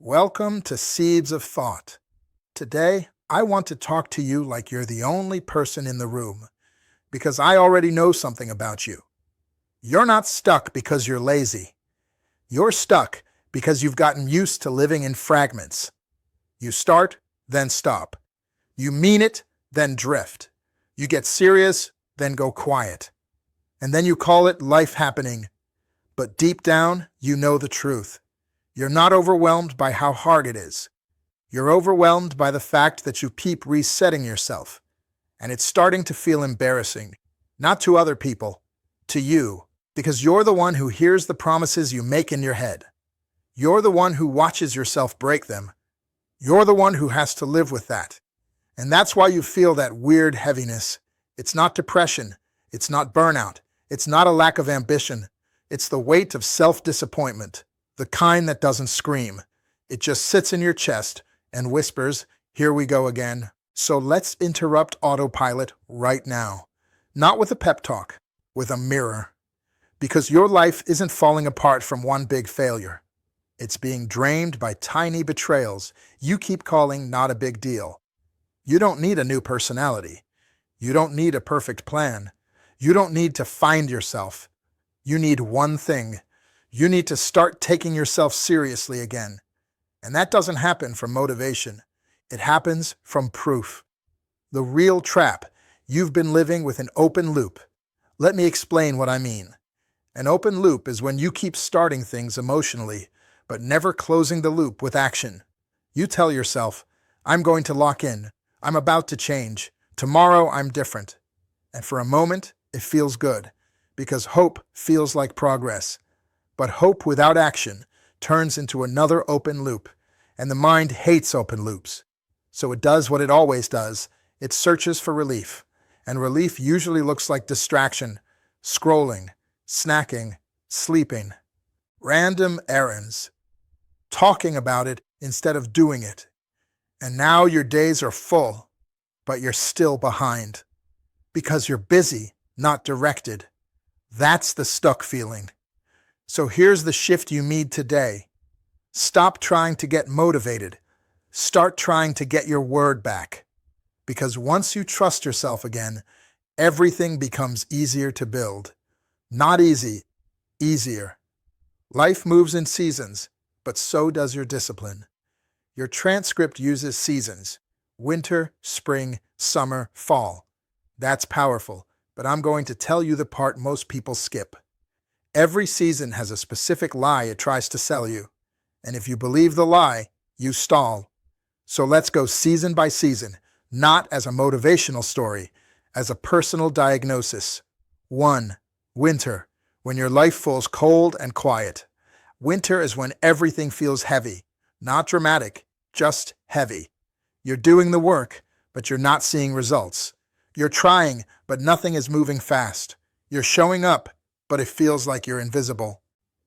Welcome to Seeds of Thought. Today, I want to talk to you like you're the only person in the room, because I already know something about you. You're not stuck because you're lazy. You're stuck because you've gotten used to living in fragments. You start, then stop. You mean it, then drift. You get serious, then go quiet. And then you call it life happening. But deep down, you know the truth. You're not overwhelmed by how hard it is. You're overwhelmed by the fact that you keep resetting yourself. And it's starting to feel embarrassing. Not to other people, to you. Because you're the one who hears the promises you make in your head. You're the one who watches yourself break them. You're the one who has to live with that. And that's why you feel that weird heaviness. It's not depression. It's not burnout. It's not a lack of ambition. It's the weight of self-disappointment. The kind that doesn't scream. It just sits in your chest and whispers, "Here we go again." So let's interrupt autopilot right now. Not with a pep talk, with a mirror. Because your life isn't falling apart from one big failure. It's being drained by tiny betrayals you keep calling not a big deal. You don't need a new personality. You don't need a perfect plan. You don't need to find yourself. You need one thing. You need to start taking yourself seriously again. And that doesn't happen from motivation. It happens from proof. The real trap. You've been living with an open loop. Let me explain what I mean. An open loop is when you keep starting things emotionally, but never closing the loop with action. You tell yourself, "I'm going to lock in. I'm about to change. Tomorrow I'm different." And for a moment, it feels good, because hope feels like progress. But hope without action turns into another open loop, and the mind hates open loops. So it does what it always does. It searches for relief, and relief usually looks like distraction, scrolling, snacking, sleeping, random errands, talking about it instead of doing it. And now your days are full, but you're still behind. Because you're busy, not directed. That's the stuck feeling. So here's the shift you need today. Stop trying to get motivated. Start trying to get your word back. Because once you trust yourself again, everything becomes easier to build. Not easy, easier. Life moves in seasons, but so does your discipline. Your transcript uses seasons: winter, spring, summer, fall. That's powerful, but I'm going to tell you the part most people skip. Every season has a specific lie it tries to sell you. And if you believe the lie, you stall. So let's go season by season, not as a motivational story, as a personal diagnosis. 1. Winter, when your life feels cold and quiet. Winter is when everything feels heavy, not dramatic, just heavy. You're doing the work, but you're not seeing results. You're trying, but nothing is moving fast. You're showing up, but it feels like you're invisible.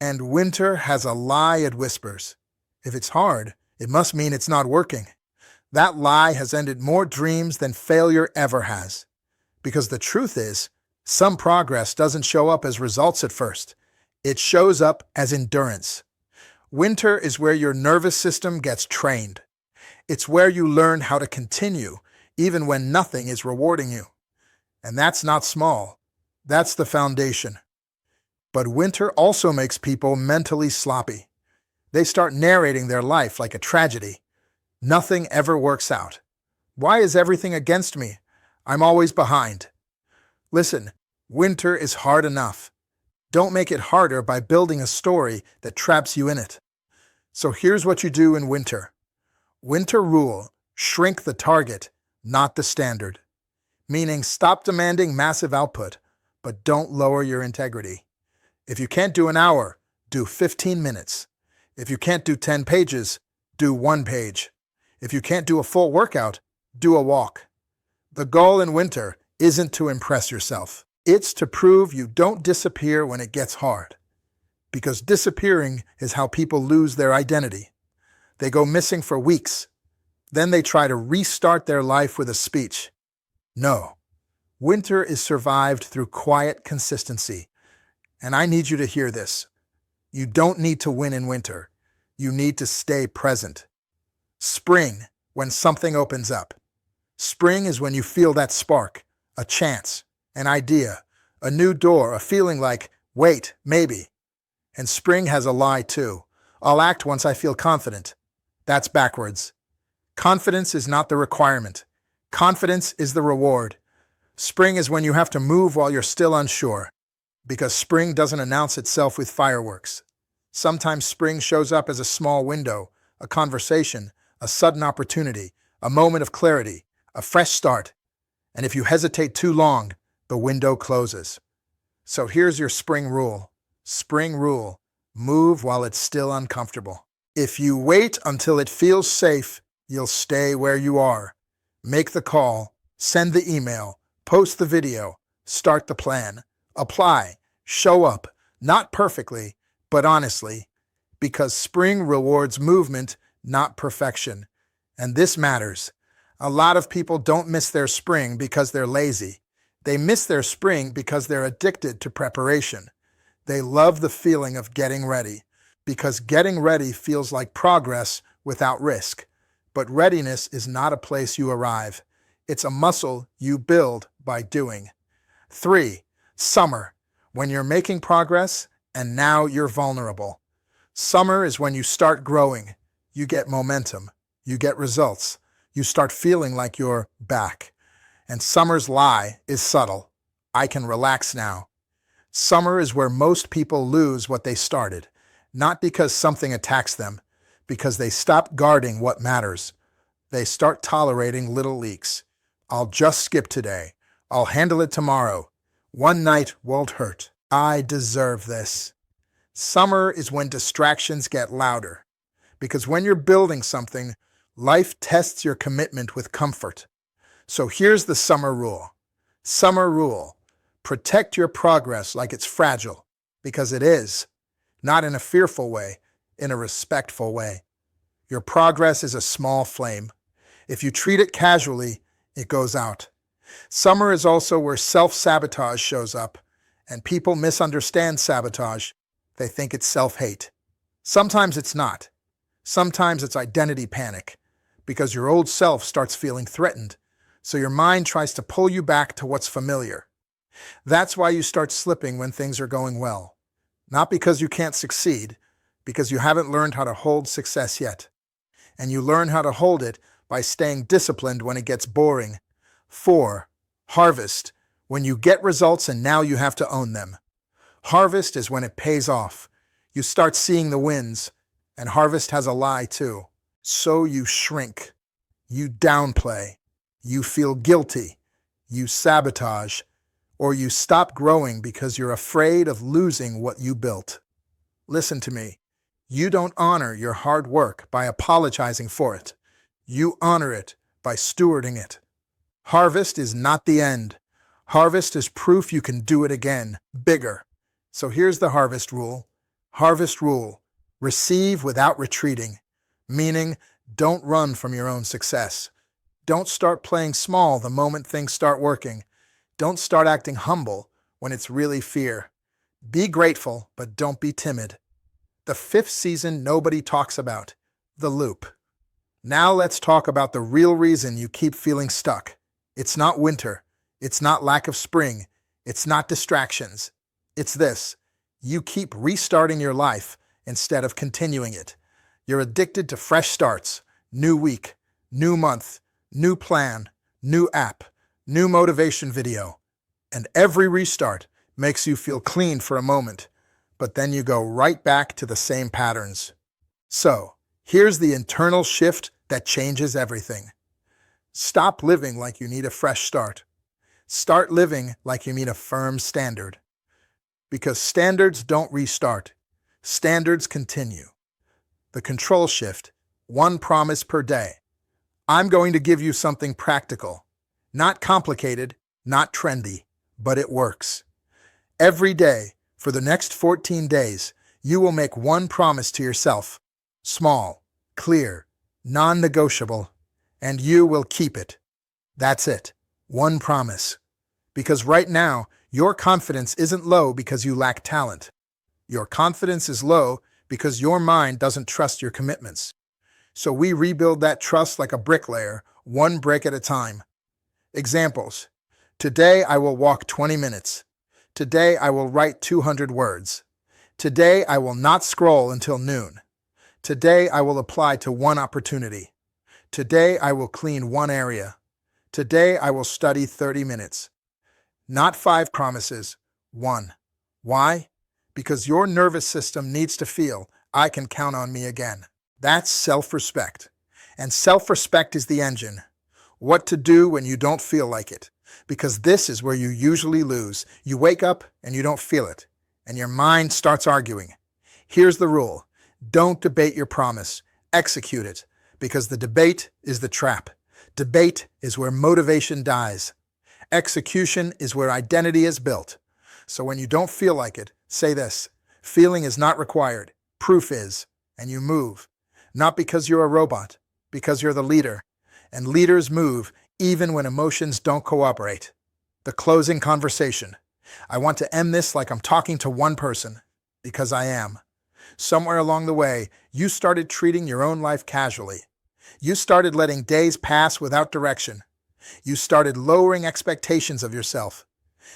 And winter has a lie it whispers. If it's hard, it must mean it's not working. That lie has ended more dreams than failure ever has. Because the truth is, some progress doesn't show up as results at first. It shows up as endurance. Winter is where your nervous system gets trained. It's where you learn how to continue, even when nothing is rewarding you. And that's not small. That's the foundation. But winter also makes people mentally sloppy. They start narrating their life like a tragedy. Nothing ever works out. Why is everything against me? I'm always behind. Listen, winter is hard enough. Don't make it harder by building a story that traps you in it. So here's what you do in winter. Winter rule: shrink the target, not the standard. Meaning stop demanding massive output, but don't lower your integrity. If you can't do an hour, do 15 minutes. If you can't do 10 pages, do 1 page. If you can't do a full workout, do a walk. The goal in winter isn't to impress yourself. It's to prove you don't disappear when it gets hard. Because disappearing is how people lose their identity. They go missing for weeks. Then they try to restart their life with a speech. No. Winter is survived through quiet consistency. And I need you to hear this. You don't need to win in winter. you need to stay present. Spring, when something opens up. Spring is when you feel that spark, a chance, an idea, a new door, a feeling like, wait, maybe. And spring has a lie too. I'll act once I feel confident. That's backwards. Confidence is not the requirement. Confidence is the reward. Spring is when you have to move while you're still unsure, because spring doesn't announce itself with fireworks. Sometimes spring shows up as a small window, a conversation, a sudden opportunity, a moment of clarity, a fresh start. And if you hesitate too long, the window closes. So here's your spring rule. Spring rule: move while it's still uncomfortable. If you wait until it feels safe, you'll stay where you are. Make the call, send the email, post the video, start the plan, apply, show up, not perfectly, but honestly, because spring rewards movement, not perfection. And this matters. A lot of people don't miss their spring because they're lazy. They miss their spring because they're addicted to preparation. They love the feeling of getting ready, because getting ready feels like progress without risk. But readiness is not a place you arrive. It's a muscle you build by doing. 3. Summer, when you're making progress and now you're vulnerable. Summer is when you start growing. You get momentum. You get results. You start feeling like you're back. And summer's lie is subtle. I can relax now. Summer is where most people lose what they started, not because something attacks them, because they stop guarding what matters. They start tolerating little leaks. I'll just skip today. I'll handle it tomorrow. One night won't hurt. I deserve this. Summer is when distractions get louder, because when you're building something, life tests your commitment with comfort. So here's the summer rule. Summer rule: protect your progress like it's fragile, because it is. Not in a fearful way, in a respectful way. Your progress is a small flame. If you treat it casually, it goes out. Summer is also where self-sabotage shows up, and people misunderstand sabotage. They think it's self-hate. Sometimes it's not. Sometimes it's identity panic, because your old self starts feeling threatened, so your mind tries to pull you back to what's familiar. That's why you start slipping when things are going well. Not because you can't succeed, because you haven't learned how to hold success yet. And you learn how to hold it by staying disciplined when it gets boring. 4. Harvest, when you get results and now you have to own them. Harvest is when it pays off. You start seeing the wins, and harvest has a lie too. So you shrink, you downplay, you feel guilty, you sabotage, or you stop growing because you're afraid of losing what you built. Listen to me. You don't honor your hard work by apologizing for it. You honor it by stewarding it. Harvest is not the end. Harvest is proof you can do it again, bigger. So here's the harvest rule. Harvest rule: receive without retreating. Meaning, don't run from your own success. Don't start playing small the moment things start working. Don't start acting humble when it's really fear. Be grateful, but don't be timid. The 5th season nobody talks about: the loop. Now let's talk about the real reason you keep feeling stuck. It's not winter. It's not lack of spring. It's not distractions. It's this: you keep restarting your life instead of continuing it. You're addicted to fresh starts, new week, new month, new plan, new app, new motivation video. And every restart makes you feel clean for a moment, but then you go right back to the same patterns. So, here's the internal shift that changes everything. Stop living like you need a fresh start. Start living like you need a firm standard. Because standards don't restart. Standards continue. The control shift: one promise per day. I'm going to give you something practical. Not complicated, not trendy, but it works. Every day, for the next 14 days, you will make one promise to yourself. Small, clear, non-negotiable, and you will keep it. That's it. One promise. Because right now, your confidence isn't low because you lack talent. Your confidence is low because your mind doesn't trust your commitments. So we rebuild that trust like a bricklayer, one brick at a time. Examples. Today I will walk 20 minutes. Today I will write 200 words. Today I will not scroll until noon. Today I will apply to one opportunity. Today I will clean one area. Today I will study 30 minutes. Not 5 promises, 1. Why? Because your nervous system needs to feel, I can count on me again. That's self-respect. And self-respect is the engine. What to do when you don't feel like it. Because this is where you usually lose. You wake up and you don't feel it. And your mind starts arguing. Here's the rule. Don't debate your promise. Execute it. Because the debate is the trap. Debate is where motivation dies. Execution is where identity is built. So when you don't feel like it, say this. Feeling is not required. Proof is. And you move. Not because you're a robot, because you're the leader. And leaders move even when emotions don't cooperate. The closing conversation. I want to end this like I'm talking to one person, because I am. Somewhere along the way, you started treating your own life casually. You started letting days pass without direction. You started lowering expectations of yourself.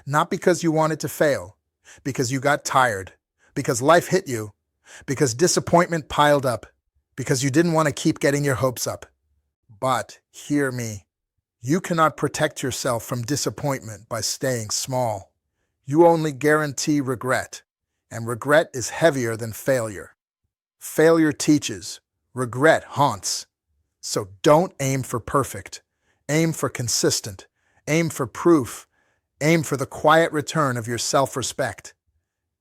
Not because you wanted to fail, because you got tired, because life hit you, because disappointment piled up, because you didn't want to keep getting your hopes up. But hear me. You cannot protect yourself from disappointment by staying small. You only guarantee regret, and regret is heavier than failure. Failure teaches, regret haunts. So don't aim for perfect. Aim for consistent. Aim for proof. Aim for the quiet return of your self-respect.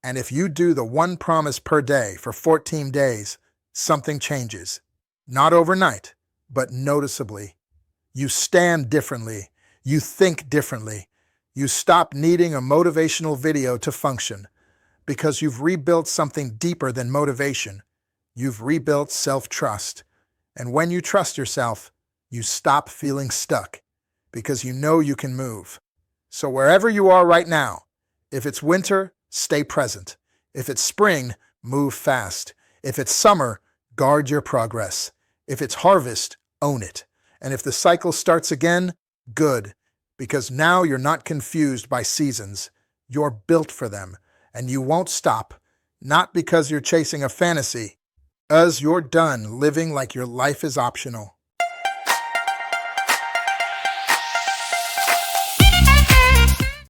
And if you do the one promise per day for 14 days, something changes. Not overnight, but noticeably. You stand differently. You think differently. You stop needing a motivational video to function because you've rebuilt something deeper than motivation. You've rebuilt self-trust. And when you trust yourself, you stop feeling stuck because you know you can move. So wherever you are right now, if it's winter, stay present. If it's spring, move fast. If it's summer, guard your progress. If it's harvest, own it. And if the cycle starts again, good. Because now you're not confused by seasons. You're built for them. And you won't stop. Not because you're chasing a fantasy. As you're done living like your life is optional.